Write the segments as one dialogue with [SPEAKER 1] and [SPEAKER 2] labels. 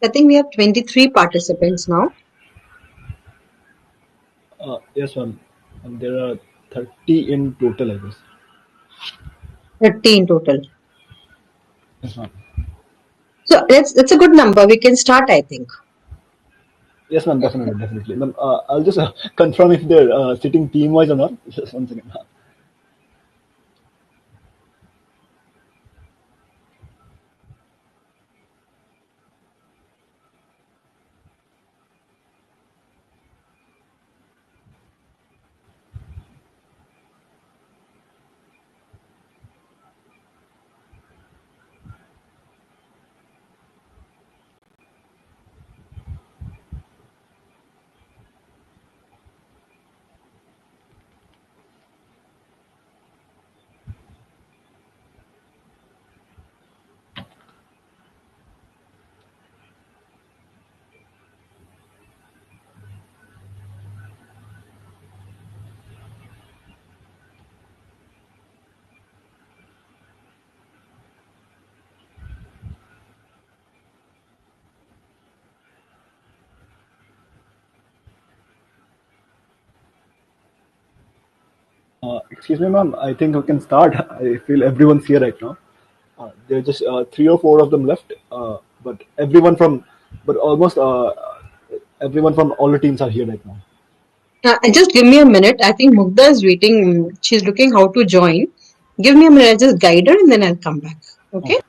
[SPEAKER 1] I think we have 23 participants now.
[SPEAKER 2] Yes, ma'am. And there are 30 in total, I guess.
[SPEAKER 1] 30 in total.
[SPEAKER 2] Yes, ma'am.
[SPEAKER 1] So it's a good number. We can start, I think.
[SPEAKER 2] Yes, ma'am. Definitely, definitely. Ma'am, I'll just confirm if they're sitting team wise or not. Just one second. Excuse me, ma'am. I think we can start. I feel everyone's here right now. There are just three or four of them left, but almost everyone from all the teams are here right now.
[SPEAKER 1] Just give me a minute. I think Mugda is waiting. She's looking how to join. Give me a minute. I'll just guide her and then I'll come back. Okay?
[SPEAKER 2] Okay.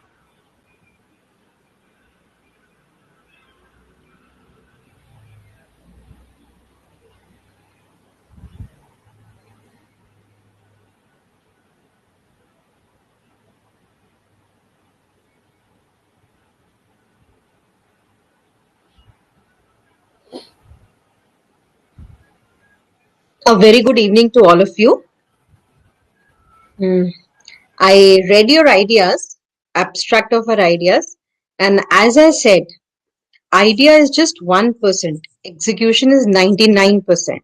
[SPEAKER 1] A very good evening to all of you. I read your ideas, abstract of our ideas, and as I said, idea is just 1%, execution is 99%.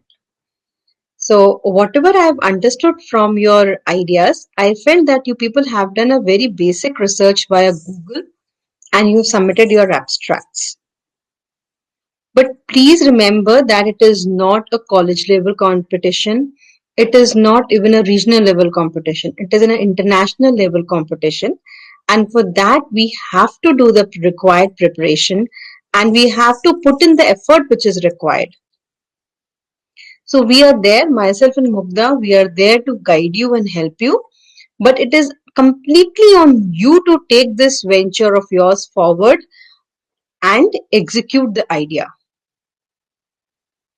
[SPEAKER 1] So, whatever I've understood from your ideas, I felt that you people have done a very basic research via Google and you've submitted your abstracts. But please remember that it is not a college level competition. It is not even a regional level competition. It is an international level competition. And for that, we have to do the required preparation and we have to put in the effort which is required. So we are there, myself and Mugda, we are there to guide you and help you. But it is completely on you to take this venture of yours forward and execute the idea.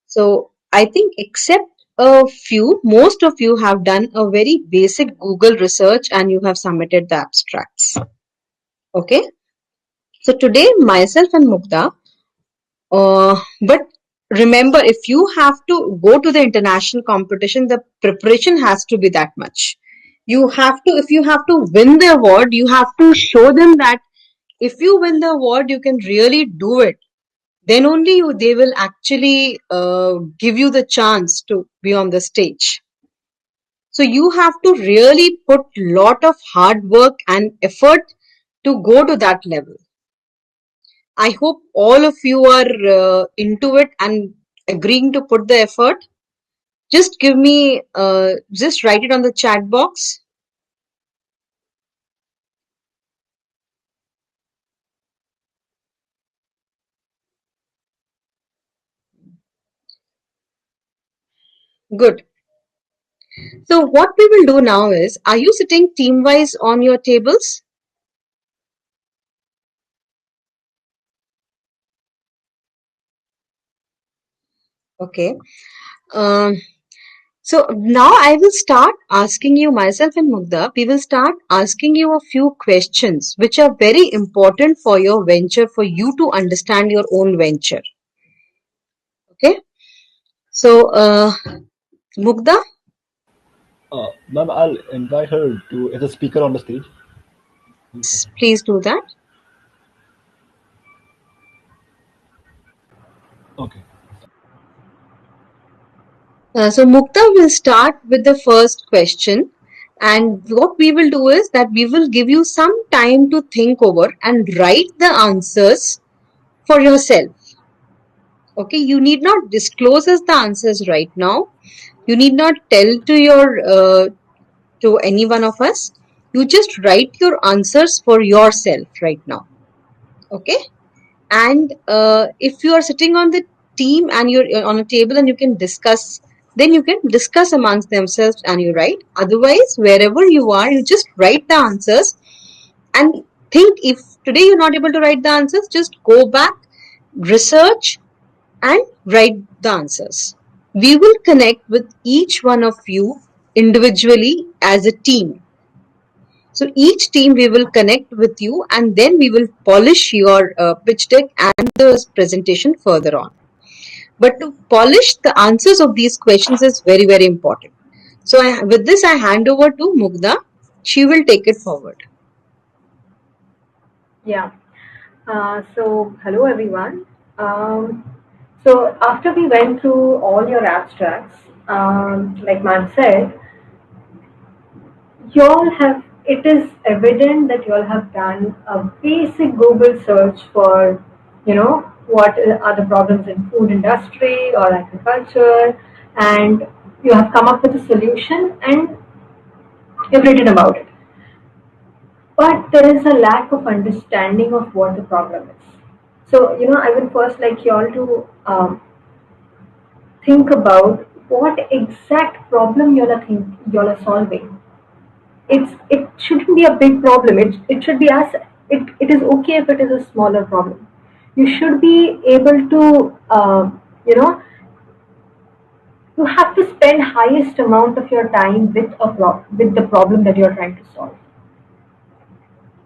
[SPEAKER 1] So I think except a few, most of you have done a very basic Google research and you have submitted the abstracts. Okay. So today myself and Mukta, but remember if you have to go to the international competition, the preparation has to be that much. You have to, if you have to win the award, you have to show them that if you win the award, you can really do it. Then only they will actually give you the chance to be on the stage. So you have to really put lot of hard work and effort to go to that level. I hope all of you are into it and agreeing to put the effort. Just give me, just write it on the chat box. Good. So what we will do now is, are you sitting team wise on your tables? Okay. Um, so now I will start asking you, myself and Mugda, we will start asking you a few questions which are very important for your venture, for you to understand your own venture. Okay. So, Mugda,
[SPEAKER 2] Ma'am, I'll invite her to as a speaker on the stage.
[SPEAKER 1] please do that.
[SPEAKER 2] Okay.
[SPEAKER 1] So Mukta will start with the first question. And what we will do is that we will give you some time to think over and write the answers for yourself. Okay, you need not disclose us the answers right now. You need not tell to any one of us. You just write your answers for yourself right now. Okay, and if you are sitting on the team and you're on a table and you can discuss, then you can discuss amongst themselves and you write. Otherwise, wherever you are, you just write the answers and think. If today you're not able to write the answers, just go back, research, and write the answers. We will connect with each one of you individually as a team. So each team we will connect with you and then we will polish your pitch deck and the presentation further on. But to polish the answers of these questions is very, very important. So with this, I hand over to Mugdha. She will take it forward.
[SPEAKER 3] Yeah. So, hello everyone. So, after we went through all your abstracts, like ma'am said, you all have. It is evident that you all have done a basic Google search for, what are the problems in food industry or agriculture, and you have come up with a solution and you've written about it. But there is a lack of understanding of what the problem is. So, I would first like you all to think about what exact problem you all are solving. It shouldn't be a big problem. It should be it is okay if it is a smaller problem. You should be able to you know you have to spend highest amount of your time with the problem that you're trying to solve.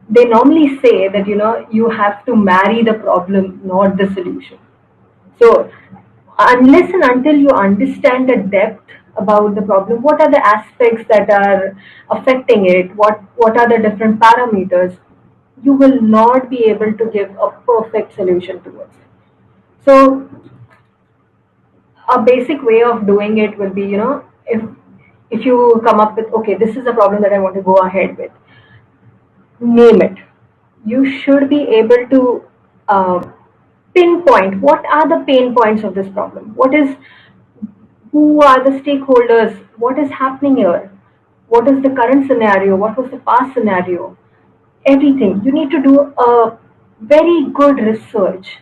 [SPEAKER 3] They normally say that you have to marry the problem, not the solution. So unless and until you understand the depth about the problem, what are the aspects that are affecting it, what are the different parameters, you will not be able to give a perfect solution towards it. So a basic way of doing it will be, if you come up with, okay, this is a problem that I want to go ahead with, name it. You should be able to uh, pinpoint what are the pain points of this problem. Who are the stakeholders? What is happening here? What is the current scenario? What was the past scenario? Everything. You need to do a very good research.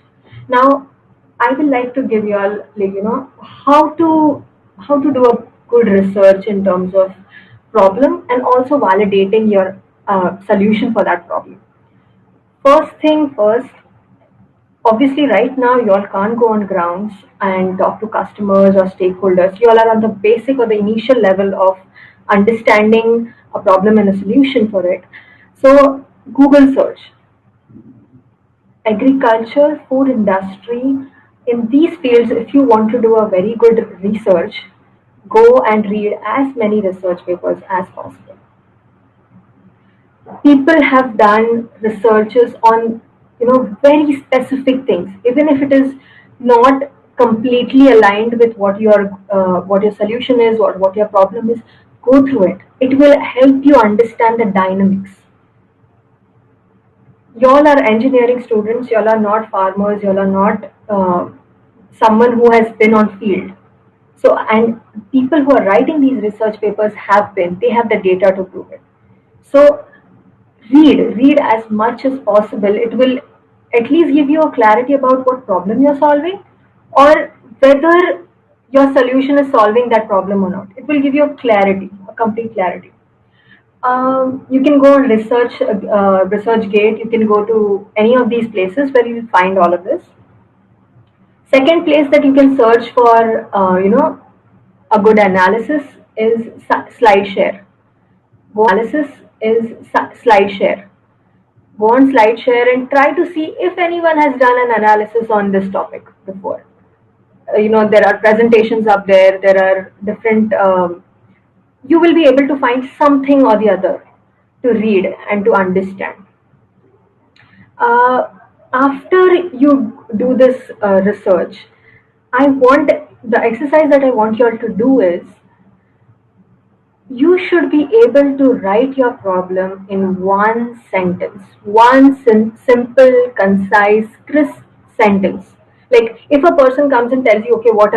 [SPEAKER 3] Now, I will like to give you all, how to do a good research in terms of problem and also validating your solution for that problem. First thing first, obviously right now you all can't go on grounds and talk to customers or stakeholders. You all are on the basic or the initial level of understanding a problem and a solution for it. So Google search, agriculture, food industry, in these fields, if you want to do a very good research, go and read as many research papers as possible. People have done researches on very specific things, even if it is not completely aligned with what your solution is or what your problem is. Go through it. It will help you understand the dynamics. Y'all are engineering students. Y'all are not farmers. Y'all are not someone who has been on field. So, and people who are writing these research papers they have the data to prove it. So read as much as possible. It will at least give you a clarity about what problem you're solving or whether your solution is solving that problem or not. It will give you a complete clarity. You can go on researchgate. You can go to any of these places where you will find all of this. Second place that you can search for a good analysis is slideshare. Slideshare. Go on SlideShare and try to see if anyone has done an analysis on this topic before. There are presentations up there. There are different. You will be able to find something or the other to read and to understand. After you do this research, the exercise that I want you all to do is you should be able to write your problem in one sentence, one simple, concise, crisp sentence. Like if a person comes and tells you, okay, what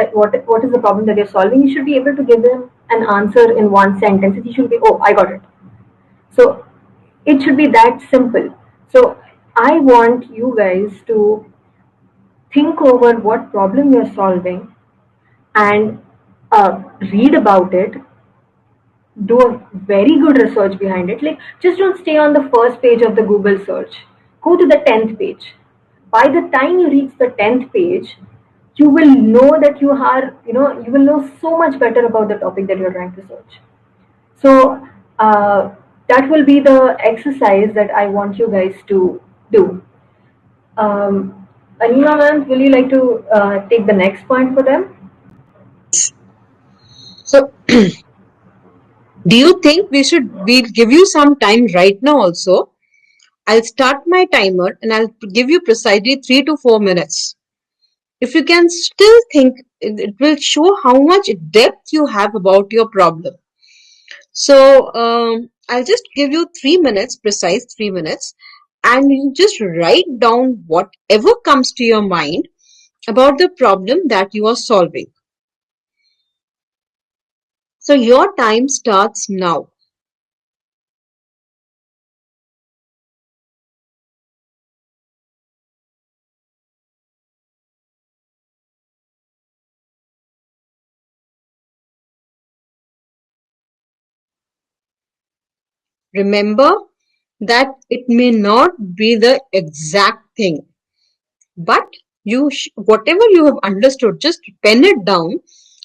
[SPEAKER 3] is the problem that you're solving, you should be able to give them an answer in one sentence. You should be, oh, I got it. So it should be that simple. So I want you guys to think over what problem you're solving and read about it, do a very good research behind it. Like, just don't stay on the first page of the Google search. Go to the 10th page. By the time you reach the 10th page, you will know that you will know so much better about the topic that you're trying to search. So, that will be the exercise that I want you guys to do. Anima ma'am, will you like to take the next point for them?
[SPEAKER 1] So, do you think we'll give you some time right now also? I'll start my timer and I'll give you precisely 3 to 4 minutes. If you can still think, it will show how much depth you have about your problem. So, I'll just give you 3 minutes, precise 3 minutes, and you just write down whatever comes to your mind about the problem that you are solving. So, your time starts now. Remember that it may not be the exact thing, but whatever you have understood, just pen it down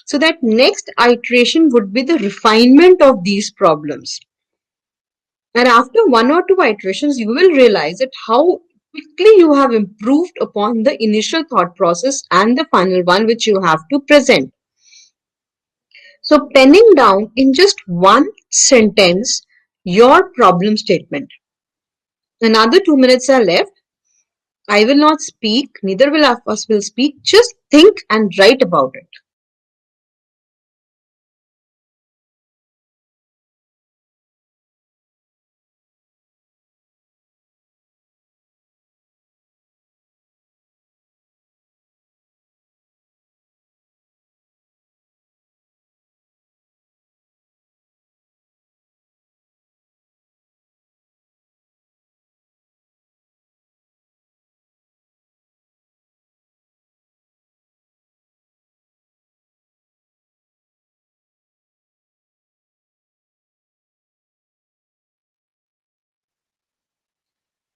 [SPEAKER 1] so that next iteration would be the refinement of these problems. And after 1 or 2 iterations, you will realize that how quickly you have improved upon the initial thought process and the final one which you have to present. So penning down in just one sentence your problem statement. Another 2 minutes are left. I will not speak, neither will of us will speak. Just think and write about it.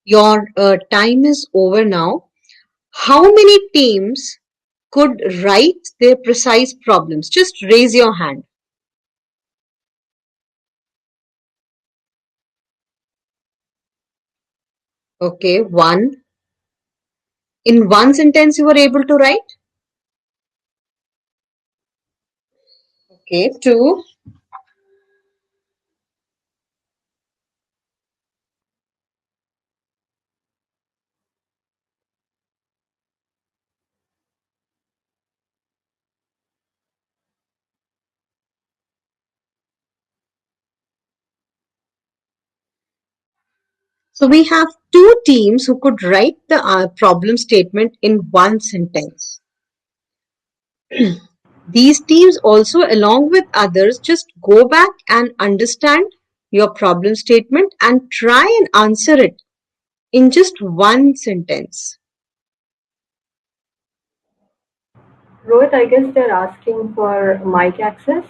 [SPEAKER 1] Your time is over now. How many teams could write their precise problems? Just raise your hand. Okay, one. In one sentence you were able to write? Okay, two. So we have two teams who could write the problem statement in one sentence. These teams also, along with others, just go back and understand your problem statement and try and answer it in just one sentence.
[SPEAKER 3] Rohit, I guess they're asking for mic access.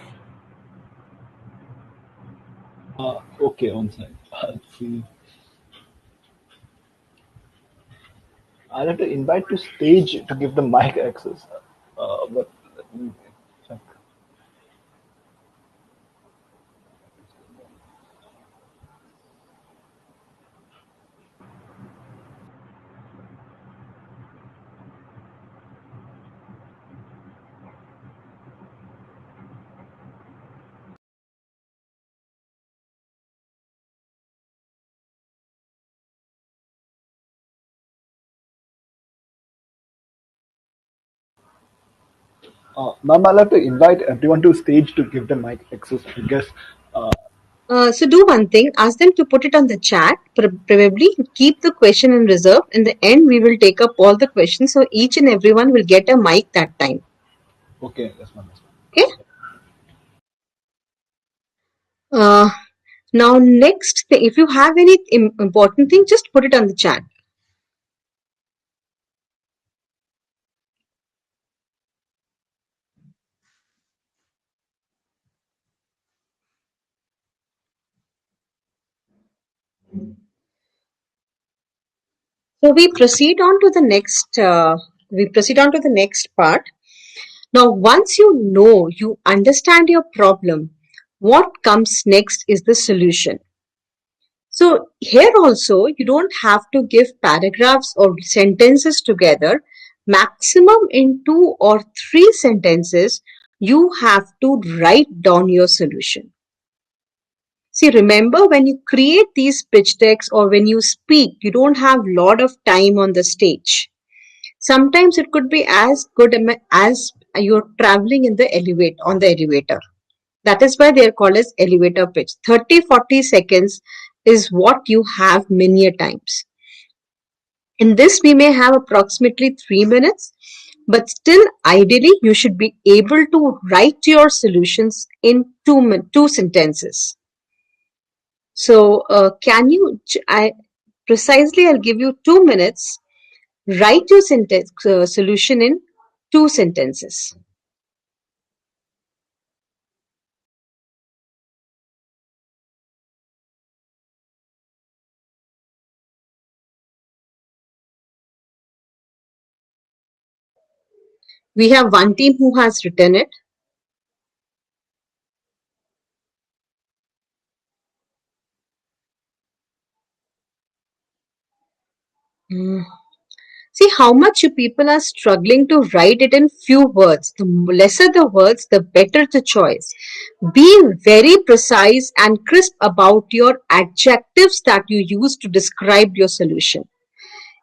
[SPEAKER 2] Okay, one side. See. I'll have to invite to stage to give them mic access. But let me check. Ma'am, I'll have to invite everyone to stage to give them mic access. I guess
[SPEAKER 1] So do one thing, ask them to put it on the chat, probably keep the question in reserve. In the end, we will take up all the questions, so each and everyone will get a mic that time.
[SPEAKER 2] Okay, that's fine.
[SPEAKER 1] Okay? Now next thing, if you have any important thing, just put it on the chat. So we proceed on to the next. We proceed on to the next part. Now, once you know, you understand your problem, what comes next is the solution. So here also, you don't have to give paragraphs or sentences together. Maximum in 2 or 3 sentences, you have to write down your solution. See, remember when you create these pitch decks or when you speak, you don't have a lot of time on the stage. Sometimes it could be as good as you're traveling in the elevator. That is why they are called as elevator pitch. 30-40 seconds is what you have many a times. In this, we may have approximately 3 minutes, but still ideally you should be able to write your solutions in two sentences. So can you, I'll give you 2 minutes. Write your solution in 2 sentences. We have one team who has written it. See how much you people are struggling to write it in few words. The lesser the words, the better the choice. Be very precise and crisp about your adjectives that you use to describe your solution.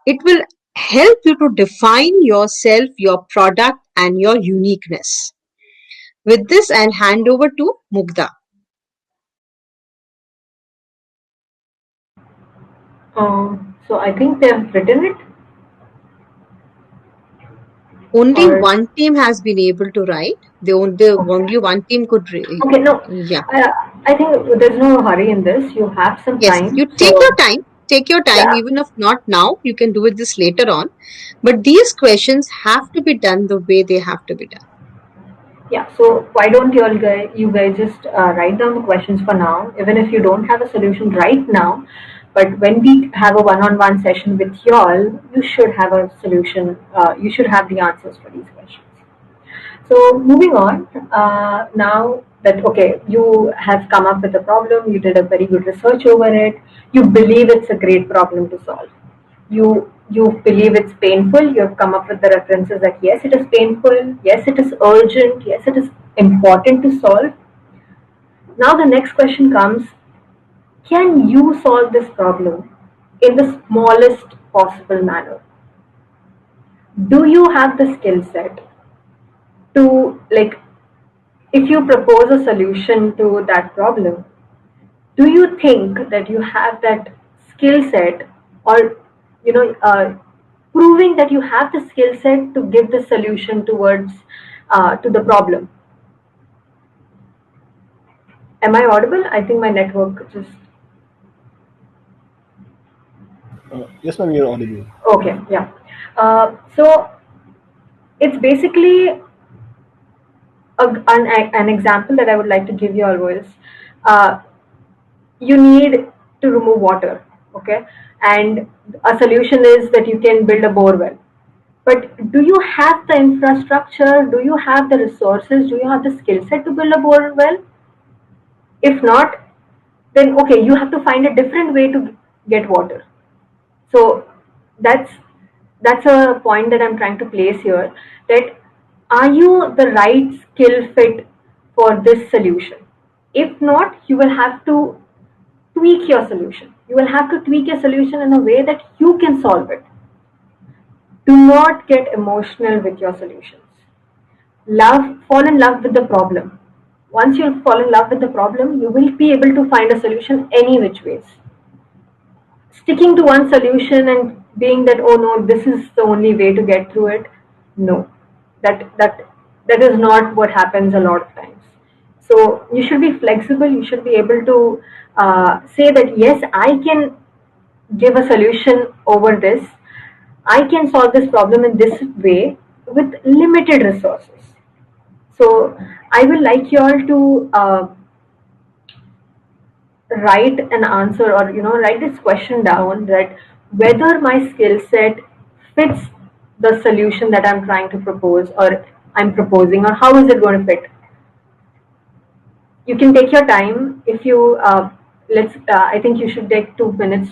[SPEAKER 1] It will help you to define yourself, your product, and your uniqueness. With this, I'll hand over to Mugdha.
[SPEAKER 3] So I think they've written it.
[SPEAKER 1] Only
[SPEAKER 3] Or
[SPEAKER 1] one team has been able to write. Only one team could.
[SPEAKER 3] okay, no.
[SPEAKER 1] Yeah.
[SPEAKER 3] I think there's no hurry in this. You have some
[SPEAKER 1] Yes,
[SPEAKER 3] time.
[SPEAKER 1] you take
[SPEAKER 3] So
[SPEAKER 1] your time. Take your time,
[SPEAKER 3] yeah,
[SPEAKER 1] even if not now, you can do it this later on. But these questions have to be done the way they have to be done.
[SPEAKER 3] yeah. So why don't you guys just write down the questions for now, even if you don't have a solution right now. But when we have a one-on-one session with y'all, you should have a solution. You should have the answers for these questions. So moving on, now that okay, you have come up with a problem, you did a very good research over it, you believe it's a great problem to solve. You believe it's painful. You have come up with the references that yes, it is painful, yes, it is urgent, yes, it is important to solve. Now the next question comes: can you solve this problem in the smallest possible manner? Do you have the skill set to like if you propose a solution to that problem, do you think that you have that skill set or proving that you have the skill set to give the solution towards to the problem? Am I audible? I think my network just
[SPEAKER 2] Yes, ma'am, you're audible.
[SPEAKER 3] okay. Yeah. So it's basically an example that I would like to give you all was uh, you need to remove water, okay, and a solution is that you can build a bore well. But do you have the infrastructure? Do you have the resources? Do you have the skill set to build a bore well? If not, then okay, you have to find a different way to get water. So that's that's a point that I'm trying to place here. That are you the right skill fit for this solution? If not, you will have to tweak your solution. You will have to tweak your solution in a way that you can solve it. Do not get emotional with your solutions. Fall in love with the problem. Once you fall in love with the problem, you will be able to find a solution any which ways. Sticking to one solution and being that, oh no, this is the only way to get through it, no, that is not what happens a lot of times. So you should be flexible. You should be able to say that yes, I can give a solution over this. I can solve this problem in this way with limited resources. So I will like you all to write an answer, or write this question down, that whether my skill set fits the solution that I'm trying to propose, or I'm proposing, or how is it going to fit. You can take your time. If you let's I think you should take 2 minutes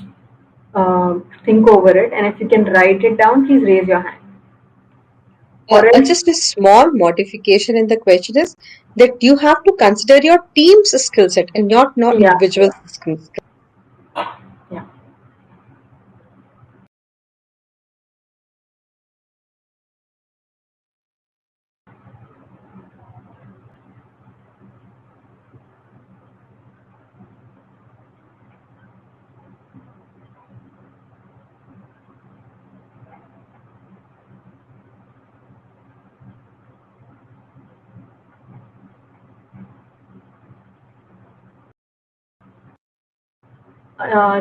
[SPEAKER 3] to think over it, and if you can write it down, please raise your hand. Or else,
[SPEAKER 1] Just a small modification in the question is that you have to consider your team's skill set and not
[SPEAKER 3] yeah,
[SPEAKER 1] individual skills.
[SPEAKER 3] yeah.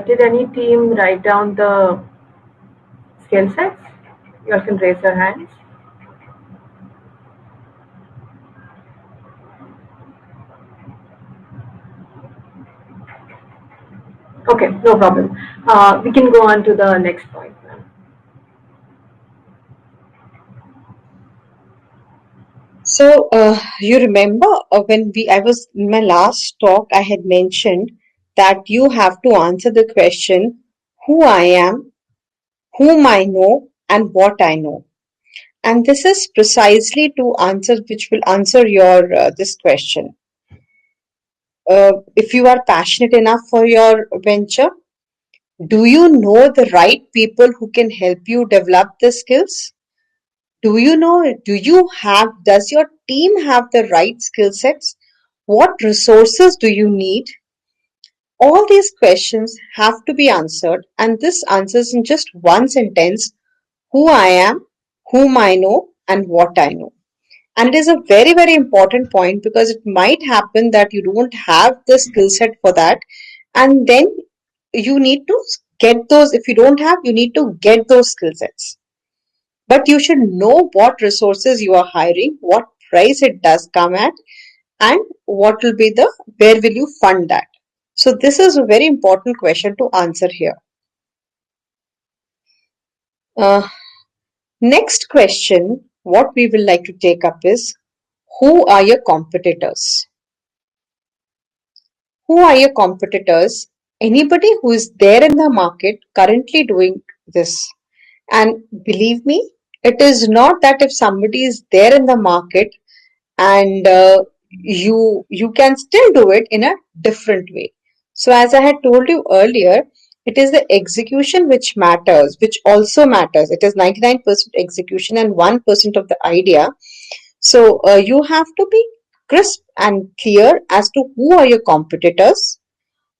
[SPEAKER 3] Did any team write down the skill sets? You all can raise your hands. Okay, no problem. We can go on to the next point, ma'am.
[SPEAKER 1] So you remember when I was in my last talk, I had mentioned that you have to answer the question who I am, whom I know, and what I know. And this is precisely to answer, which will answer your this question. If you are passionate enough for your venture, do you know the right people who can help you develop the skills? Does your team have the right skill sets? What resources do you need? All these questions have to be answered, and this answers in just one sentence who I am, whom I know, and what I know. And it is a very, very important point because it might happen that you don't have the skill set for that, and then you need to get those. If you don't have, you need to get those skill sets. But you should know what resources you are hiring, what price it does come at, and what will be the where will you fund that. So this is a very important question to answer here. Uh, Next question, what we will like to take up is who are your competitors? Who are your competitors? Anybody who is there in the market currently doing this. And believe me, it is not that if somebody is there in the market and you can still do it in a different way. So as I had told you earlier, it is the execution which matters, which also matters. It is 99% execution and 1% of the idea. So you have to be crisp and clear as to who are your competitors,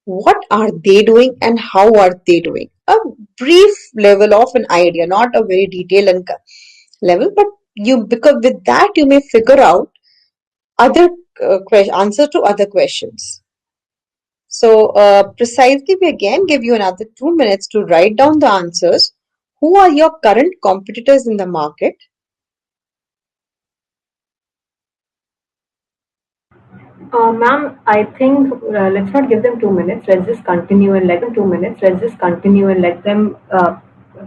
[SPEAKER 1] what are they doing, and how are they doing. A brief level of an idea, not a very detailed and level, but you because with that you may figure out other answers to other questions. So precisely, we again give you another 2 minutes to write down the answers. Who are your current competitors in the market?
[SPEAKER 3] Ma'am, I think let's not give them 2 minutes. Let's just continue and let them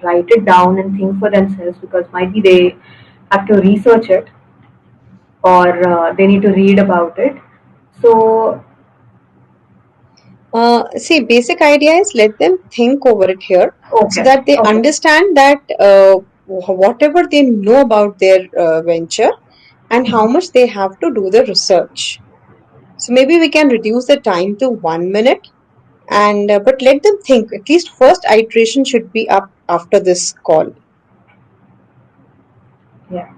[SPEAKER 3] write it down and think for themselves, because might be they have to research it, or they need to read about it. So,
[SPEAKER 1] See, basic idea is let them think over it here so
[SPEAKER 3] okay,
[SPEAKER 1] that they
[SPEAKER 3] okay,
[SPEAKER 1] understand that whatever they know about their venture and how much they have to do the research. So maybe we can reduce the time to 1 minute and but let them think. At least first iteration should be up after this call.
[SPEAKER 3] yeah.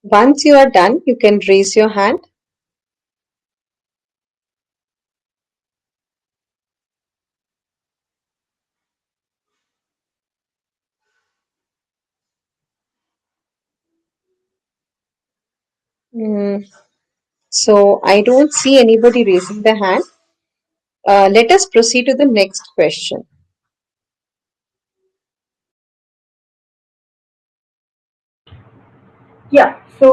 [SPEAKER 1] Once you are done, you can raise your hand. Mm, so I don't see anybody raising their hand. Let us proceed to the next question.
[SPEAKER 3] Yeah. So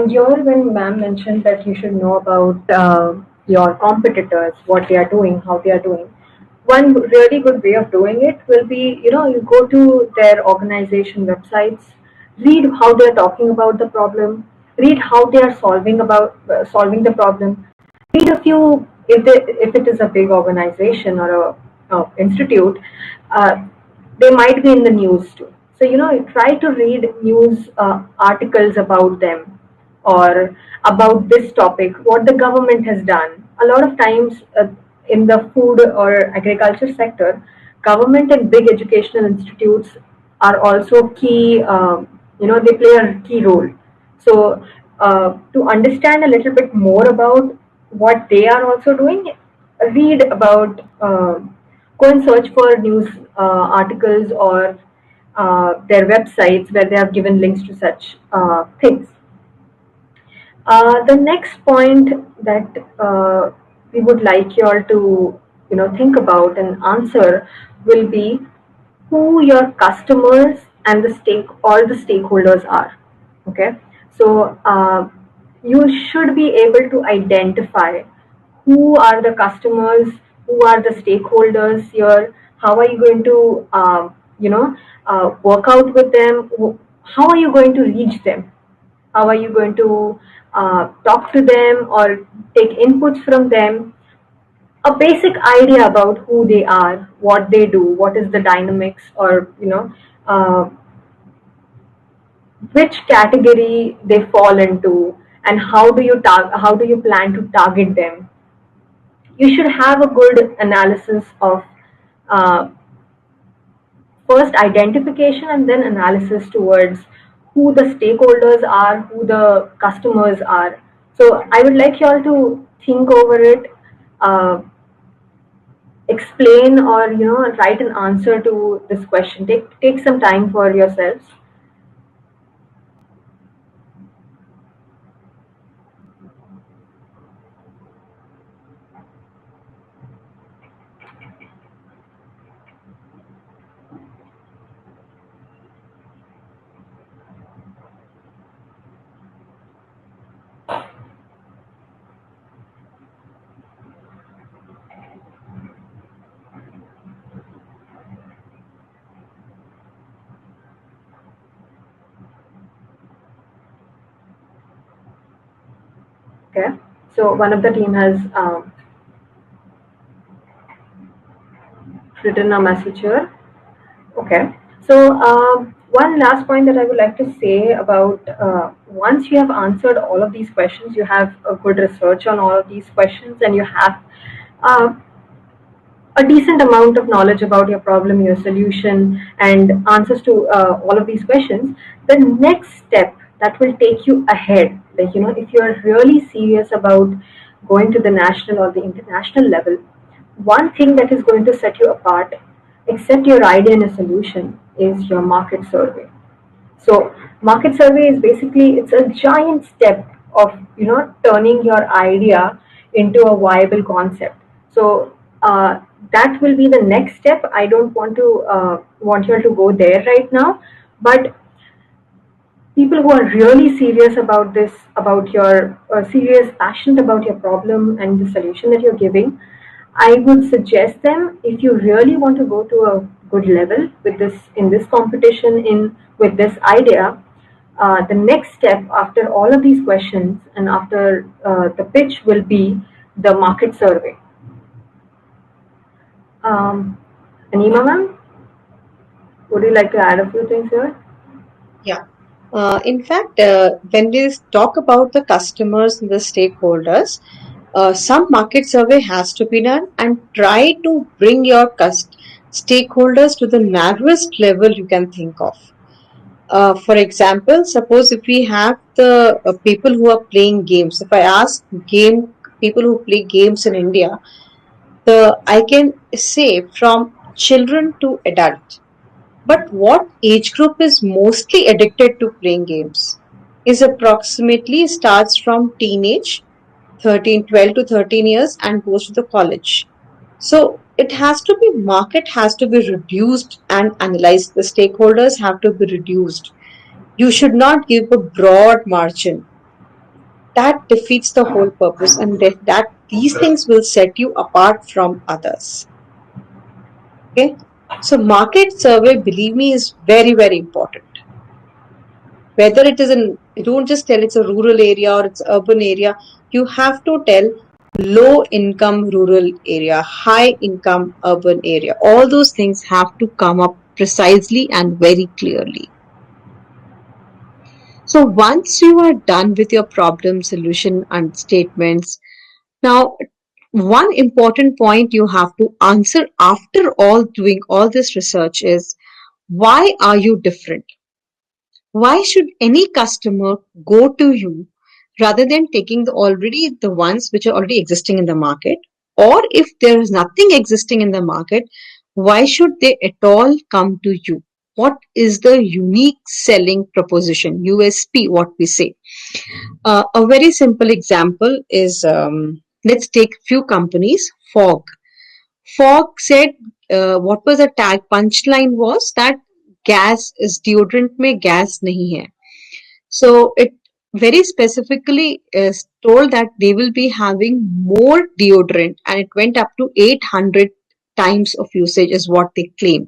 [SPEAKER 3] here, when ma'am mentioned that you should know about your competitors, what they are doing, how they are doing, one really good way of doing it will be, you go to their organization websites, read how they are talking about the problem, read how they are solving the problem, read a few, if it is a big organization or a institute, uh, they might be in the news too. So try to read news articles about them, or about this topic, what the government has done. A lot of times, in the food or agriculture sector, government and big educational institutes are also key. They play a key role. So, to understand a little bit more about what they are also doing, read about, go and search for news articles, or their websites where they have given links to such things. The next point that we would like you all to think about and answer will be who your customers and all the stakeholders are. Okay, so you should be able to identify who are the customers, who are the stakeholders here, how are you going to work out with them, how are you going to reach them, how are you going to talk to them or take inputs from them, a basic idea about who they are, what they do, what is the dynamics, or which category they fall into, and how do you plan to target them. You should have a good analysis of, uh, first identification and then analysis towards who the stakeholders are, who the customers are. So I would like you all to think over it, uh, explain, or write an answer to this question. Take some time for yourselves. Okay, so one of the team has written a message here. Okay. So, one last point that I would like to say about, once you have answered all of these questions, you have a good research on all of these questions, and you have uh, a decent amount of knowledge about your problem, your solution, and answers to all of these questions. The next step that will take you ahead, like, if you are really serious about going to the national or the international level, one thing that is going to set you apart, except your idea and a solution, is your market survey. So market survey is basically, it's a giant step of turning your idea into a viable concept. So that will be the next step. I don't want you all to go there right now, but people who are really serious about this, about your serious, passionate about your problem and the solution that you're giving, I would suggest them, if you really want to go to a good level with this, in this competition, in with this idea, the next step after all of these questions and after the pitch will be the market survey. Um, Anima ma'am, would you like to add a few things here?
[SPEAKER 1] Yeah. In fact, when we talk about the customers and the stakeholders, some market survey has to be done, and try to bring your stakeholders to the narrowest level you can think of. For example, suppose if we have the people who are playing games, if I ask game people who play games in India, the I can say from children to adult. But what age group is mostly addicted to playing games is approximately starts from teenage, 12 to 13 years and goes to the college. So it has to be, market has to be reduced and analyzed. The stakeholders have to be reduced. You should not give a broad margin. That defeats the whole purpose, and that these things will set you apart from others. Okay? So market survey, believe me, is very, very important. Whether it is in, you don't just tell it's a rural area or it's urban area, you have to tell low income rural area, high income urban area. All those things have to come up precisely and very clearly. So once you are done with your problem solution and statements, now one important point you have to answer after all doing all this research is, why are you different? Why should any customer go to you rather than taking the ones which are already existing in the market? Or if there is nothing existing in the market, why should they at all come to you? What is the unique selling proposition, USP, what we say? A very simple example is, let's take few companies. Fog. Fog said, what was the tag punchline was that gas is deodorant में gas नहीं है. So it very specifically is told that they will be having more deodorant, and it went up to 800 times of usage is what they claimed.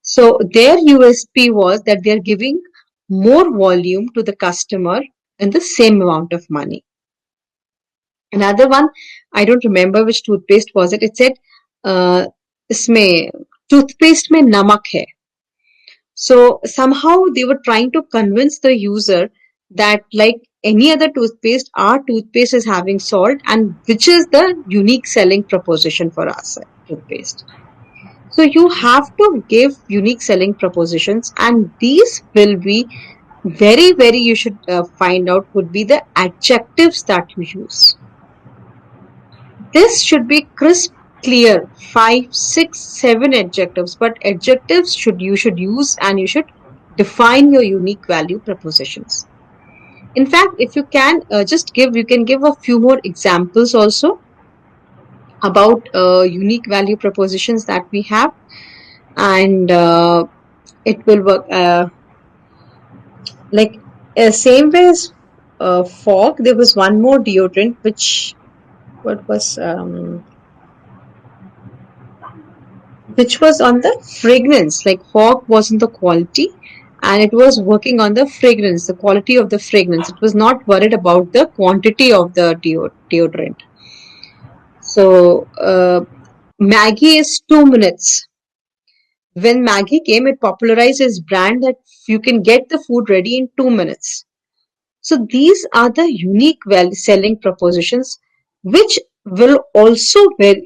[SPEAKER 1] So their USP was that they are giving more volume to the customer in the same amount of money. Another one, I don't remember which toothpaste was it. It said, इसमें toothpaste में नमक है. So somehow they were trying to convince the user that, like any other toothpaste, our toothpaste is having salt, and which is the unique selling proposition for us toothpaste. So you have to give unique selling propositions, and these will be very, very, you should find out would be the adjectives that you use. This should be crisp, clear, 5, 6, 7 adjectives, but adjectives you should use, and you should define your unique value propositions. In fact, if you can you can give a few more examples also about unique value propositions that we have, and it will work like same way as fog. There was one more deodorant which was on the fragrance. Like fog was on the quality, and it was working on the fragrance, the quality of the fragrance. It was not worried about the quantity of the deodorant. So Maggie is 2 minutes. When Maggie came, it popularized its brand that you can get the food ready in 2 minutes. So these are the unique selling propositions which will also be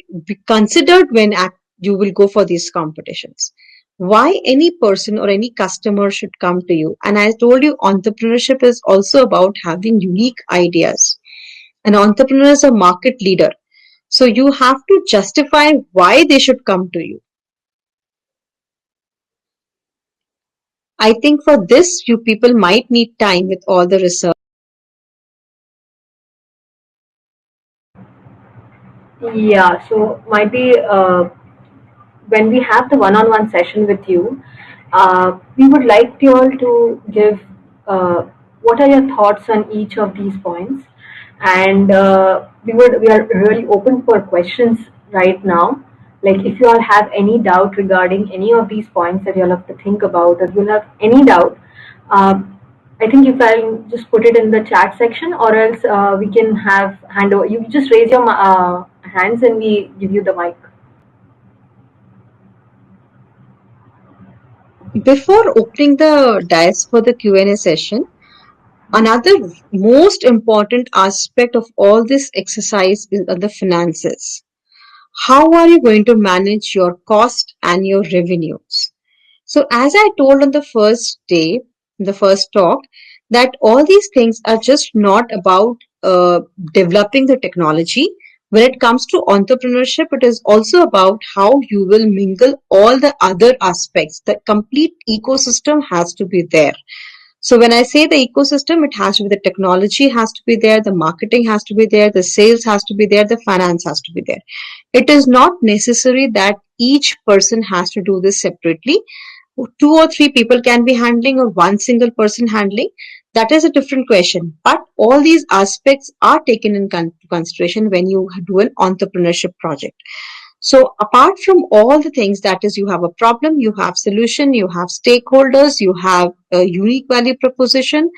[SPEAKER 1] considered when you will go for these competitions. Why any person or any customer should come to you? And I told you, entrepreneurship is also about having unique ideas. An entrepreneur is a market leader. So you have to justify why they should come to you. I think for this, you people might need time with all the research.
[SPEAKER 3] Yeah, so might be when we have the one-on-one session with you, we would like you all to give what are your thoughts on each of these points, and we are really open for questions right now. Like if you all have any doubt regarding any of these points that you all have to think about, or you'll have any doubt, uh, I think you can just put it in the chat section, or else we can have hand over. You just raise your hands and we give you the mic.
[SPEAKER 1] Before opening the dais for the Q&A session, another most important aspect of all this exercise is the finances. How are you going to manage your cost and your revenues? So as I told on the first day, the first talk, that all these things are just not about developing the technology. When it comes to entrepreneurship, it is also about how you will mingle all the other aspects. The complete ecosystem has to be there. So when I say the ecosystem, it has to be the technology has to be there, the marketing has to be there, the sales has to be there, the finance has to be there. It is not necessary that each person has to do this separately. Two or three people can be handling or one single person handling. That is a different question. But all these aspects are taken in consideration when you do an entrepreneurship project. So apart from all the things, that is, you have a problem, you have solution, you have stakeholders, you have a unique value proposition,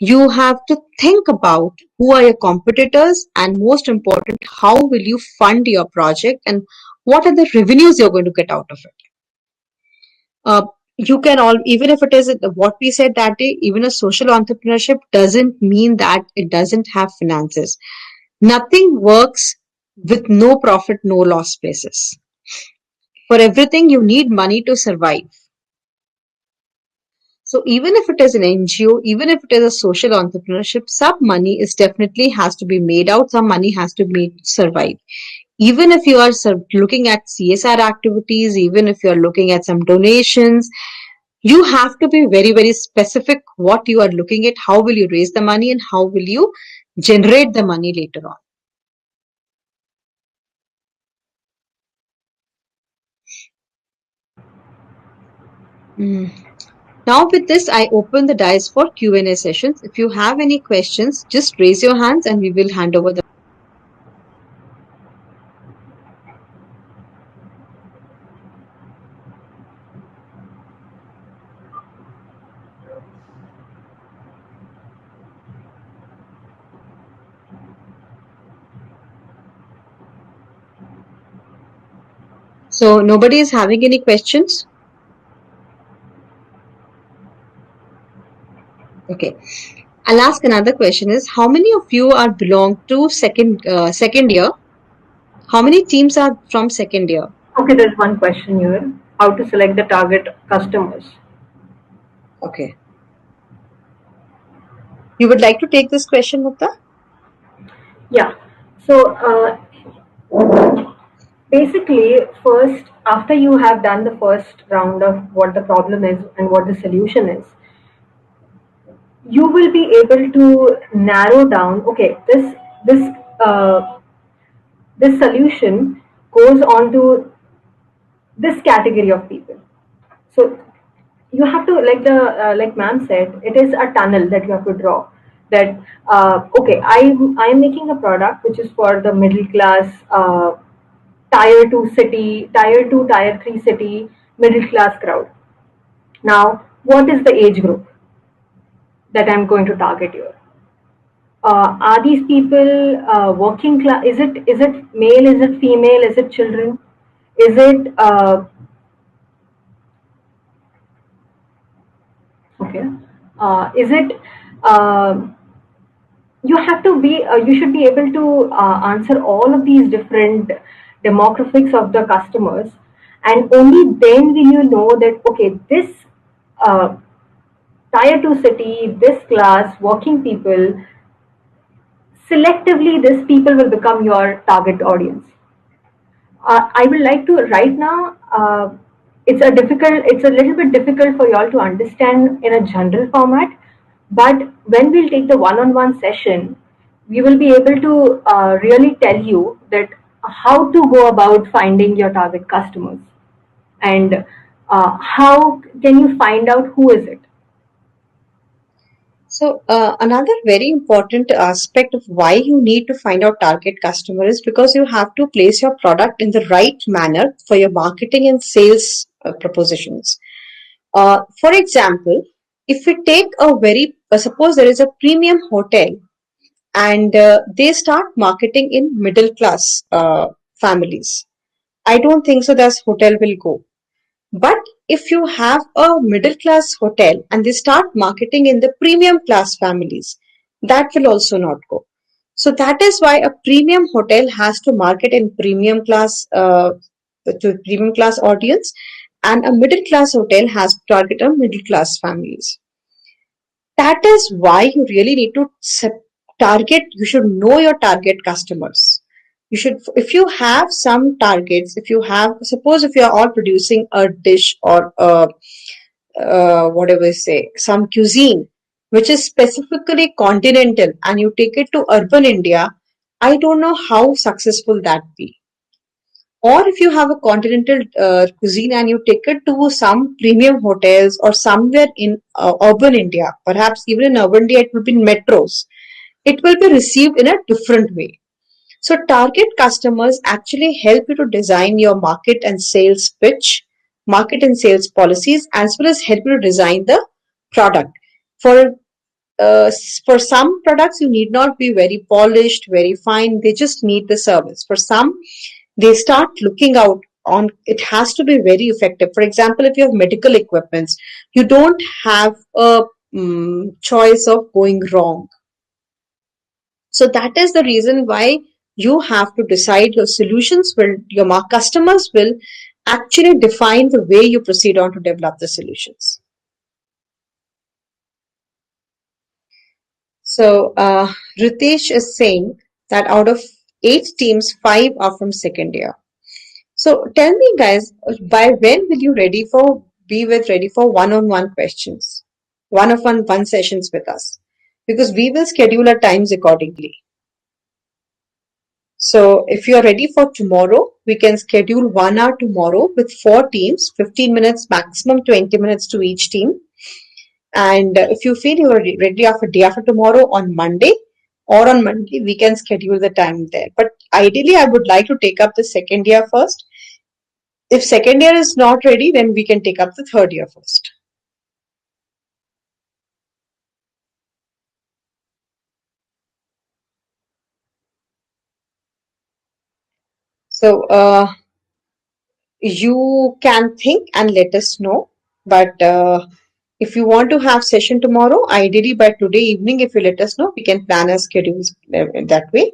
[SPEAKER 1] you have to think about who are your competitors, and most important, how will you fund your project and what are the revenues you're going to get out of it. You can all, even if it is what we said that day, even a social entrepreneurship doesn't mean that it doesn't have finances. Nothing works with no profit, no loss basis. For everything, you need money to survive. So even if it is an NGO, even if it is a social entrepreneurship, some money is definitely has to be made out. Some money has to be survive. Even if you are looking at CSR activities, even if you are looking at some donations, you have to be very, very specific what you are looking at, how will you raise the money and how will you generate the money later on. Now with this, I open the dice for Q&A sessions. If you have any questions, just raise your hands and we will hand over the. So nobody is having any questions? Okay. I'll ask another question is, how many of you are belong to second year? How many teams are from second year?
[SPEAKER 3] Okay, there's one question here. How to select the target customers?
[SPEAKER 1] Okay. You would like to take this question, Mukta?
[SPEAKER 3] Yeah. So basically, first, after you have done the first round of what the problem is and what the solution is, you will be able to narrow down. Okay, uh, this solution goes on to this category of people. So you have to, like the like ma'am said, it is a tunnel that you have to draw. That okay, I'm making a product which is for the middle class, tier 2 city, tier 2, tier 3 city, middle class crowd. Now, what is the age group that I'm going to target here? Are these people working class? Is it male? Is it female? Is it children? Is it okay? Is it you have to be you should be able to answer all of these different demographics of the customers, and only then will you know that okay, this uh, tier 2 city, this class, working people, selectively these people will become your target audience. I would like to right now. It's a little bit difficult for y'all to understand in a general format. But when we'll take the one-on-one session, we will be able to really tell you that how to go about finding your target customers, and how can you find out who is it.
[SPEAKER 1] So another very important aspect of why you need to find out target customer is because you have to place your product in the right manner for your marketing and sales propositions. For example, if we take a very, suppose there is a premium hotel and they start marketing in middle class families. I don't think so that hotel will go. But if you have a middle class hotel and they start marketing in the premium class families, that will also not go. So that is why a premium hotel has to market in premium class to premium class audience, and a middle class hotel has to target a middle class families. That is why you really need to target, you should know your target customers. You should, if you have some targets, if you have, suppose if you are all producing a dish or a, whatever say, some cuisine, which is specifically continental and you take it to urban India, I don't know how successful that be. Or if you have a continental cuisine and you take it to some premium hotels or somewhere in urban India, perhaps even in urban India, it will be in metros, it will be received in a different way. So, target customers actually help you to design your market and sales pitch, market and sales policies, as well as help you to design the product. For for some products, you need not be very polished, very fine. They just need the service. For some, they start looking out on it has to be very effective. For example, if you have medical equipments, you don't have a choice of going wrong. So that is the reason why you have to decide your solutions will, your customers will actually define the way you proceed on to develop the solutions. So Ritesh is saying that out of 8 teams, 5 are from second year. So tell me, guys, by when will you ready for one-on-one questions, one sessions with us? Because we will schedule our times accordingly. So if you are ready for tomorrow, we can schedule 1 hour tomorrow with 4 teams, 15 minutes maximum, 20 minutes to each team. And if you feel you are ready after day after tomorrow on Monday or on Monday, we can schedule the time there. But ideally, I would like to take up the second year first. If second year is not ready, then we can take up the third year first. So you can think and let us know. But if you want to have session tomorrow, ideally by today evening, if you let us know, we can plan our schedules that way.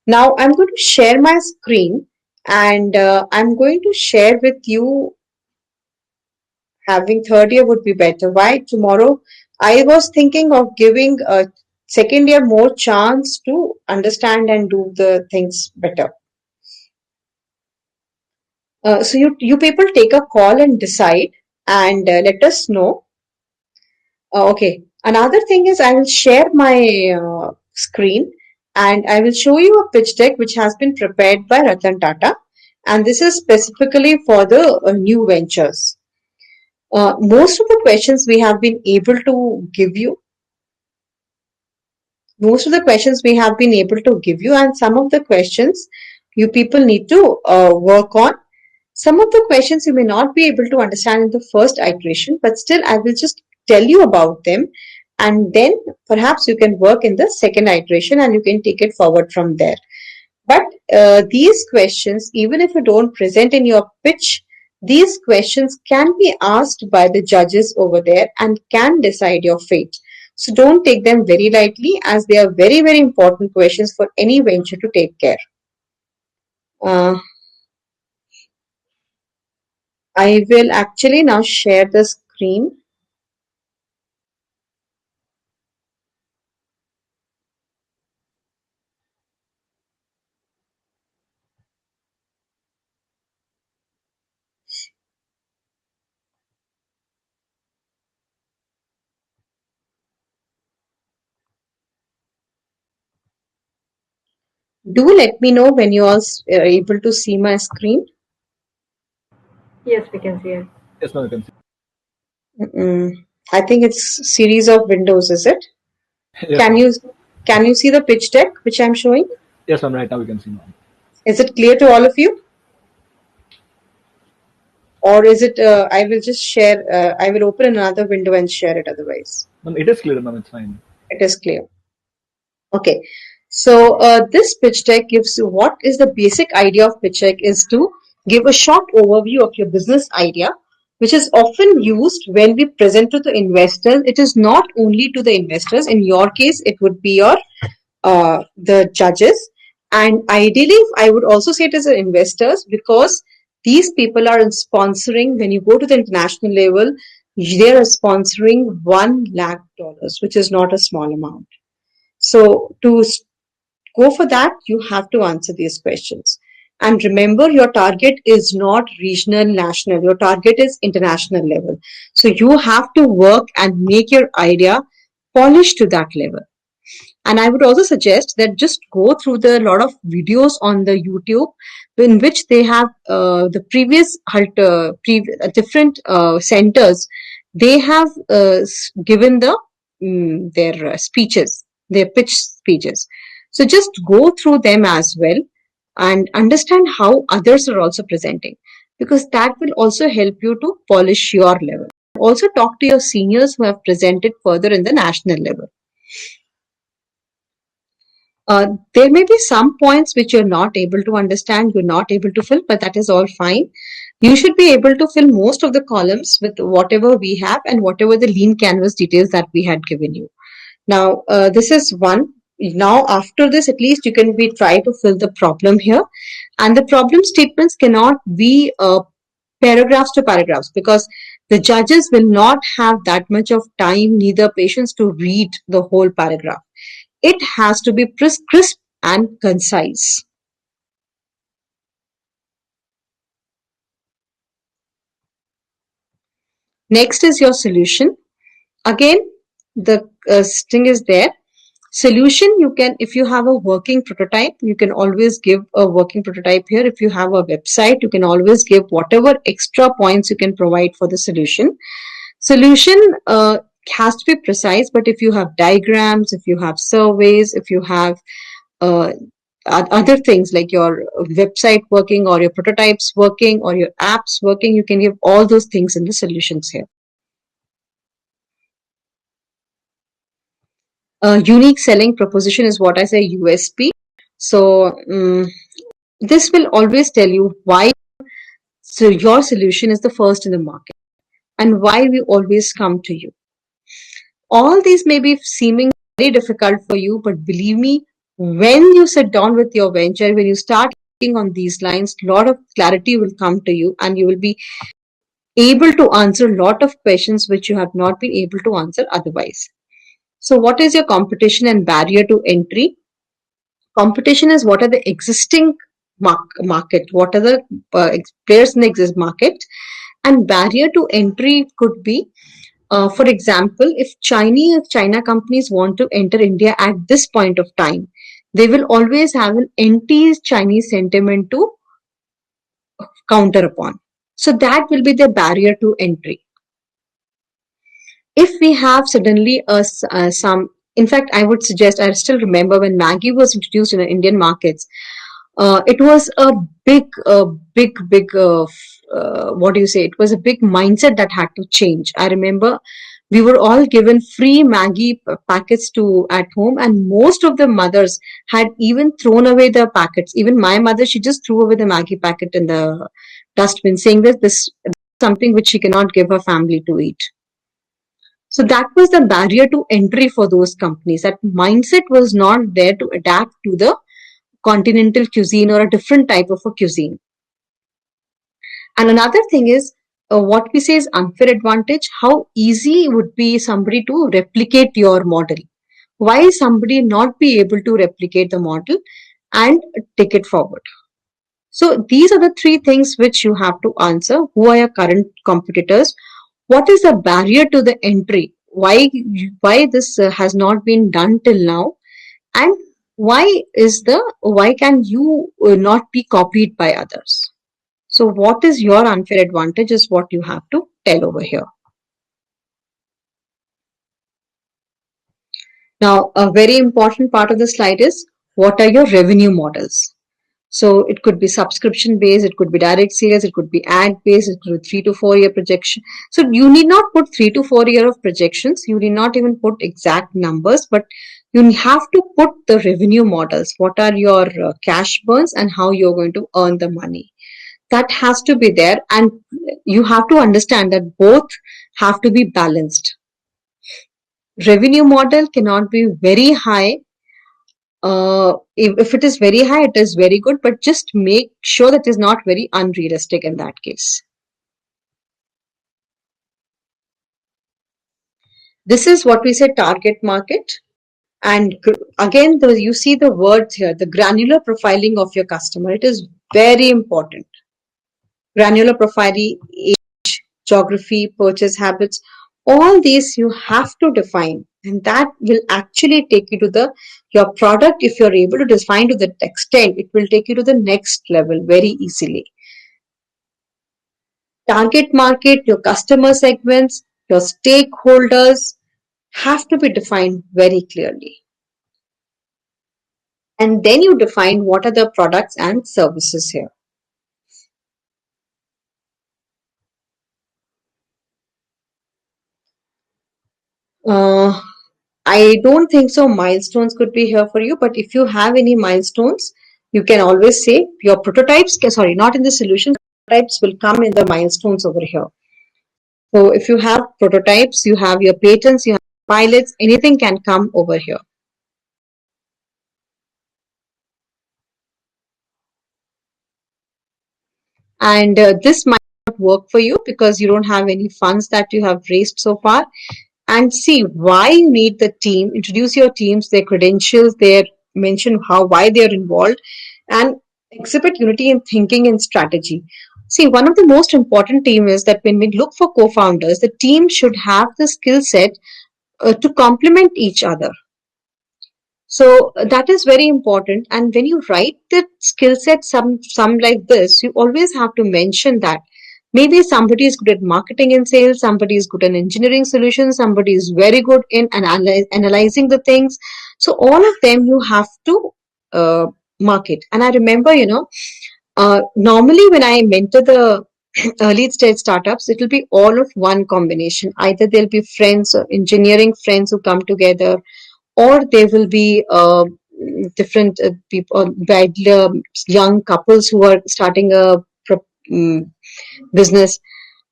[SPEAKER 1] Now I'm going to share my screen and I'm going to share with you having third year would be better. Why tomorrow? I was thinking of giving a second year more chance to understand and do the things better. So you people take a call and decide and let us know. Okay. Another thing is I will share my screen and I will show you a pitch deck which has been prepared by Ratan Tata, and this is specifically for the new ventures. Most of the questions we have been able to give you. Most of the questions we have been able to give you, and some of the questions you people need to work on. Some of the questions you may not be able to understand in the first iteration, but still I will just tell you about them, and then perhaps you can work in the second iteration and you can take it forward from there. But these questions, even if you don't present in your pitch, these questions can be asked by the judges over there and can decide your fate. So don't take them very lightly, as they are very, very important questions for any venture to take care. I will actually now share the screen. Do let me know when you all are able to see my screen.
[SPEAKER 3] Yes, we can see it.
[SPEAKER 2] Yes, ma'am, you can see.
[SPEAKER 1] I think it's series of windows, is it?
[SPEAKER 2] Yes,
[SPEAKER 1] Can
[SPEAKER 2] ma'am.
[SPEAKER 1] you see the pitch deck which I'm showing?
[SPEAKER 2] Yes, ma'am. Right now we can see, ma'am.
[SPEAKER 1] Is it clear to all of you? Or is it, I will just share, I will open another window and share it otherwise.
[SPEAKER 2] Ma'am, it is clear, ma'am. It's fine.
[SPEAKER 1] It is clear. Okay. So this pitch deck gives you what is the basic idea of pitch deck is to give a short overview of your business idea, which is often used when we present to the investors. It is not only to the investors. In your case, it would be your the judges, and ideally, I would also say it is the investors, because These people are sponsoring, when you go to the international level, they are sponsoring $1 lakh, which is not a small amount. So to go for that, you have to answer these questions. And remember, your target is not regional, national. Your target is international level. So you have to work and make your idea polished to that level. And I would also suggest that just go through the lot of videos on the YouTube in which they have the previous different centers. They have given their speeches, their pitch speeches. So just go through them as well and understand how others are also presenting, because that will also help you to polish your level. Also talk to your seniors who have presented further in the national level. There may be some points which you're not able to understand, you're not able to fill, but that is all fine. You should be able to fill most of the columns with whatever we have and whatever the lean canvas details that we had given you. Now, this is one. Now, after this, at least you can be try to fill the problem here. And the problem statements cannot be paragraphs to paragraphs, because the judges will not have that much of time, neither patience to read the whole paragraph. It has to be crisp and concise. Next is your solution. Again, the thing is there. Solution, you can, if you have a working prototype, you can always give a working prototype here. If you have a website, you can always give whatever extra points you can provide for the solution. Solution has to be precise, but if you have diagrams, if you have surveys, if you have other things like your website working or your prototypes working or your apps working, you can give all those things in the solutions here. Unique selling proposition is what I say, USP. So this will always tell you why your solution is the first in the market and why we always come to you. All these may be seeming very difficult for you, but believe me, when you sit down with your venture, when you start working on these lines, a lot of clarity will come to you and you will be able to answer a lot of questions which you have not been able to answer otherwise. So what is your competition and barrier to entry? Competition is what are the existing market, what are the players in the existing market, and barrier to entry could be, for example, if China companies want to enter India at this point of time, they will always have an anti-Chinese sentiment to counter upon. So that will be the barrier to entry. If we have suddenly some, in fact, I would suggest, I still remember when Maggie was introduced in the Indian markets, it was a big, what do you say? It was a big mindset that had to change. I remember we were all given free Maggie packets to at home, and most of the mothers had even thrown away the packets. Even my mother, she just threw away the Maggie packet in the dustbin, saying that this is something which she cannot give her family to eat. So that was the barrier to entry for those companies. That mindset was not there to adapt to the continental cuisine or a different type of a cuisine. And another thing is what we say is unfair advantage. How easy would be somebody to replicate your model? Why somebody not be able to replicate the model and take it forward? So these are the three things which you have to answer. Who are your current competitors? What is the barrier to the entry? Why this has not been done till now? And why can you not be copied by others? So what is your unfair advantage is what you have to tell over here. Now, a very important part of the slide is what are your revenue models? So it could be subscription based, it could be direct sales, it could be ad based, it could be 3 to 4 year projection. So you need not put 3 to 4 year of projections. You need not even put exact numbers, but you have to put the revenue models. What are your cash burns and how you're going to earn the money? That has to be there, and you have to understand that both have to be balanced. Revenue model cannot be very high If it is very high, it is very good, but just make sure that it is not very unrealistic in that case. This is what we say target market. And again, you see the words here, the granular profiling of your customer. It is very important. Granular profiling, age, geography, purchase habits, all these you have to define. And that will actually take you to your product. If you're able to define to that extent, it will take you to the next level very easily. Target market, your customer segments, your stakeholders have to be defined very clearly. And then you define what are the products and services here. I don't think so milestones could be here for you, but if you have any milestones, you can always say your prototypes, sorry, not in the solutions, prototypes will come in the milestones over here. So if you have prototypes, you have your patents, you have pilots, anything can come over here. And this might not work for you because you don't have any funds that you have raised so far. And see why you need the team, introduce your teams, their credentials, mention why they're involved, and exhibit unity in thinking and strategy. See, one of the most important team is that when we look for co-founders, the team should have the skill set to complement each other. So that is very important. And when you write the skill set, some like this, you always have to mention that maybe somebody is good at marketing and sales, somebody is good in engineering solutions, somebody is very good in analyzing the things. So all of them you have to market. And I remember, normally when I mentor the early stage startups, it will be all of one combination. Either they'll be friends or engineering friends who come together, or there will be different people, young couples who are starting a um, business.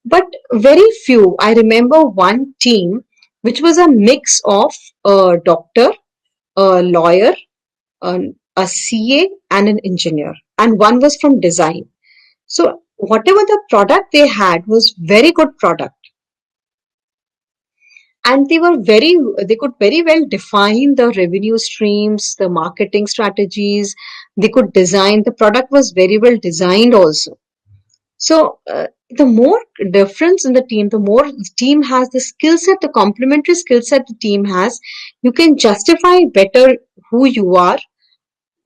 [SPEAKER 1] But very few. I remember one team which was a mix of a doctor, a lawyer, a CA, and an engineer, and one was from design. So whatever the product they had was very good product. And they could very well define the revenue streams, the marketing strategies. They could design, the product was very well designed also. So the more difference in the team, the more the team has the skill set, the complementary skill set the team has, you can justify better who you are,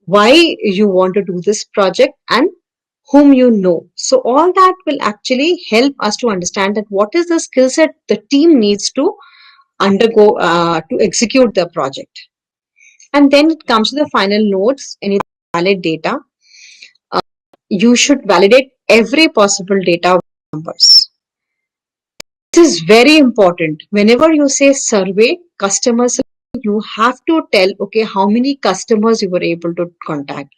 [SPEAKER 1] why you want to do this project, and whom you know. So all that will actually help us to understand that what is the skill set the team needs to undergo to execute the project. And then it comes to the final notes, any valid data. You should validate every possible data with numbers. This is very important. Whenever you say survey, customers, you have to tell, okay, how many customers you were able to contact.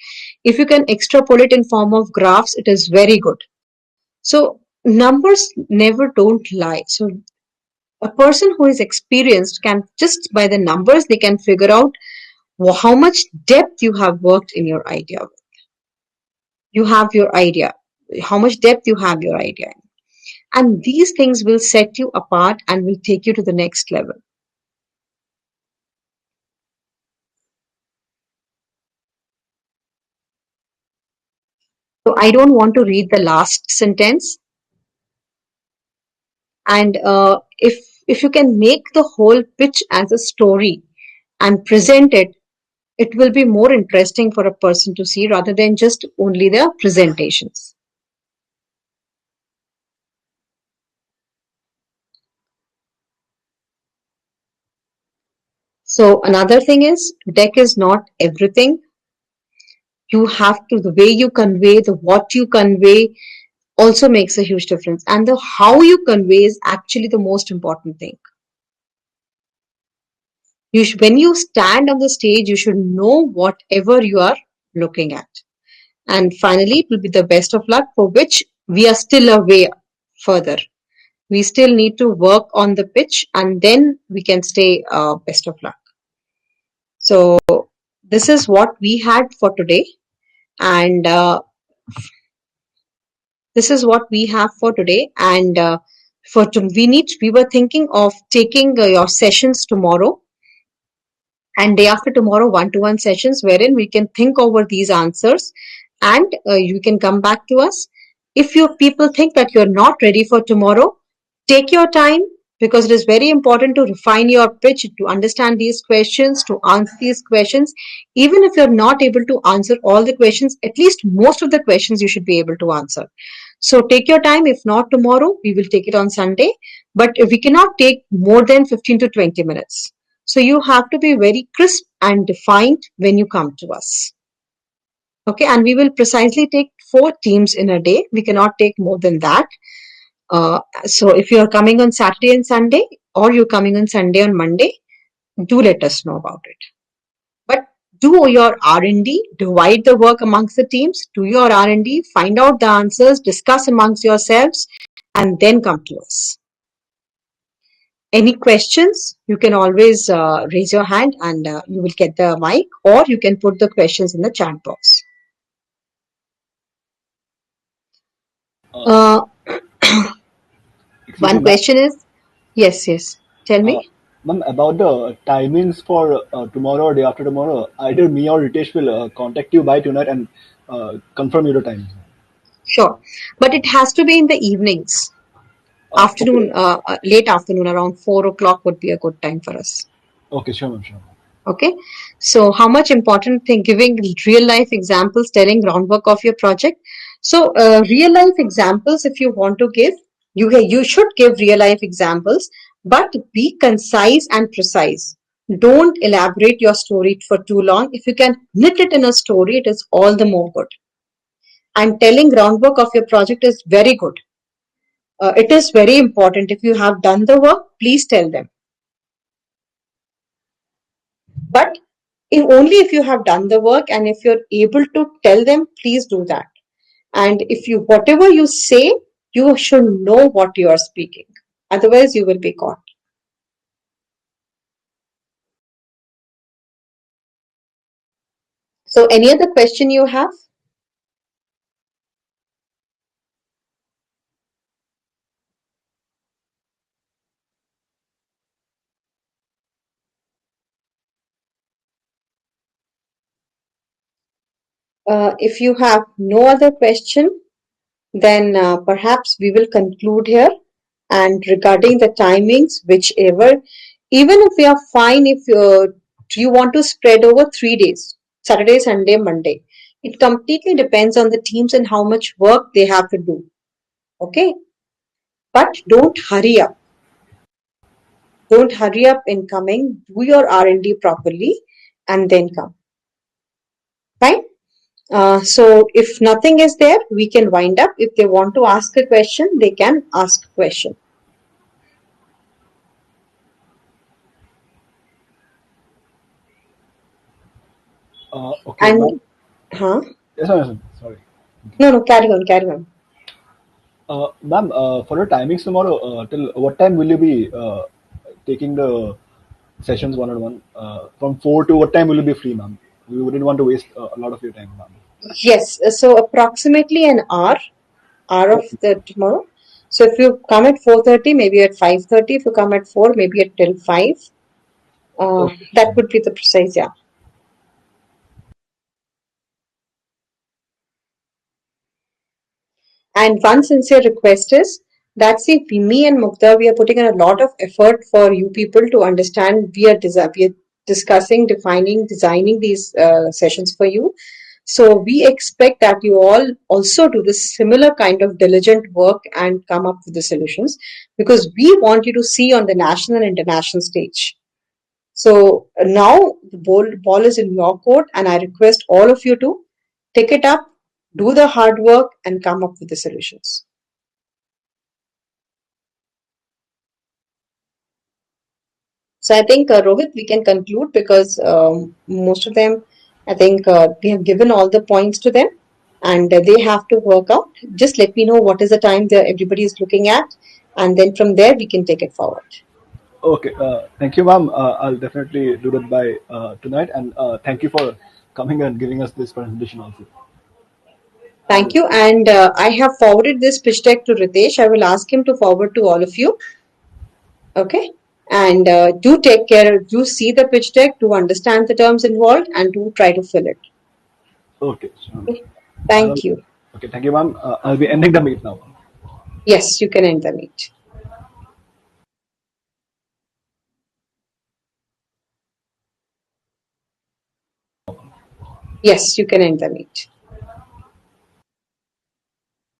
[SPEAKER 1] If you can extrapolate in form of graphs, it is very good. So numbers never don't lie. So a person who is experienced can just by the numbers, they can figure out how much depth you have worked in your idea. You have your idea, how much depth you have your idea in. And these things will set you apart and will take you to the next level. So I don't want to read the last sentence. And if you can make the whole pitch as a story and present it, it will be more interesting for a person to see rather than just only the presentations. So another thing is, deck is not everything. You have to, the way you convey, the what you convey also makes a huge difference. And the how you convey is actually the most important thing. When you stand on the stage, you should know whatever you are looking at. And finally, it will be the best of luck, for which we are still a way further. We still need to work on the pitch, and then we can stay best of luck. So this is what we had for today, and this is what we have for today. And we were thinking of taking your sessions tomorrow and day after tomorrow, one-to-one sessions wherein we can think over these answers, and you can come back to us. If you people think that you're not ready for tomorrow, take your time, because it is very important to refine your pitch, to understand these questions, to answer these questions. Even if you're not able to answer all the questions, at least most of the questions you should be able to answer. So take your time. If not tomorrow, we will take it on Sunday, but we cannot take more than 15 to 20 minutes. So you have to be very crisp and defined when you come to us. Okay, and we will precisely take 4 teams in a day. We cannot take more than that. So if you are coming on Saturday and Sunday, or you're coming on Sunday and Monday, do let us know about it. But do your R&D, divide the work amongst the teams, do your R&D, find out the answers, discuss amongst yourselves, and then come to us. Any questions, you can always raise your hand and you will get the mic, or you can put the questions in the chat box.
[SPEAKER 2] Uh, Excuse
[SPEAKER 1] One
[SPEAKER 2] me, ma'am.
[SPEAKER 1] question is, yes, tell
[SPEAKER 2] Uh,
[SPEAKER 1] me.
[SPEAKER 2] Ma'am, about the timings for tomorrow or day after tomorrow, either me or Ritesh will contact you by tonight and confirm you the time.
[SPEAKER 1] Sure, but it has to be in the evenings.
[SPEAKER 2] Okay,
[SPEAKER 1] Afternoon, late afternoon, around 4 o'clock would be a good time for us.
[SPEAKER 2] okay, sure, ma'am, sure.
[SPEAKER 1] Okay, so how much important thing, giving real life examples, telling groundwork of your project. So real life examples, if you want to give, you should give real life examples, but be concise and precise. Don't elaborate your story for too long. If you can knit it in a story, it is all the more good. And telling groundwork of your project is very good. It is very important. If you have done the work, please tell them. But only if you have done the work, and if you're able to tell them, please do that. And if you, whatever you say, you should know what you are speaking. Otherwise, you will be caught. So, any other question you have? If you have no other question, then perhaps we will conclude here. And regarding the timings, whichever, even if we are fine, if you want to spread over 3 days, Saturday, Sunday, Monday, it completely depends on the teams and how much work they have to do. Okay, but don't hurry up. Don't hurry up in coming. Do your R&D properly and then come. Fine. So if nothing is there, we can wind up. If they want to ask a question, they can ask a question.
[SPEAKER 2] Okay, ma'am.
[SPEAKER 1] And, huh?
[SPEAKER 2] Yes, ma'am, yes, ma'am. Sorry.
[SPEAKER 1] No, carry on, carry on.
[SPEAKER 2] Ma'am, for the timings tomorrow, till what time will you be taking the sessions one on one? From 4 to what time will you be free, ma'am? We wouldn't want to waste a lot of your time, ma'am.
[SPEAKER 1] Yes, so approximately an hour of
[SPEAKER 2] Okay,
[SPEAKER 1] the tomorrow. So if you come at 4:30, maybe at 5:30. If you come at 4, maybe at till 5.
[SPEAKER 2] okay,
[SPEAKER 1] That would be the precise, yeah. And one sincere request is that, see, me and Mukta, we are putting in a lot of effort for you people to understand. We are discussing, defining, designing these sessions for you. So we expect that you all also do this similar kind of diligent work and come up with the solutions, because we want you to see on the national and international stage. So now the ball is in your court, and I request all of you to take it up, do the hard work, and come up with the solutions. So I think, Rohit, we can conclude, because most of them, I think we have given all the points to them, and they have to work out. Just let me know what is the time that everybody is looking at, and then from there we can take it forward.
[SPEAKER 2] Okay, thank you, ma'am. I'll definitely do that by tonight, and thank you for coming and giving us this presentation also.
[SPEAKER 1] Thank you. And I have forwarded this pitch deck to Ritesh. I will ask him to forward to all of you. Okay. And do take care. Do see the pitch deck, to understand the terms involved, and to try to fill it.
[SPEAKER 2] Okay, sure.
[SPEAKER 1] Okay.
[SPEAKER 2] I'll,
[SPEAKER 1] Thank you.
[SPEAKER 2] okay, thank you, ma'am. I'll be ending the meet now.
[SPEAKER 1] Yes, you can end the meet. Yes, you can end the meet.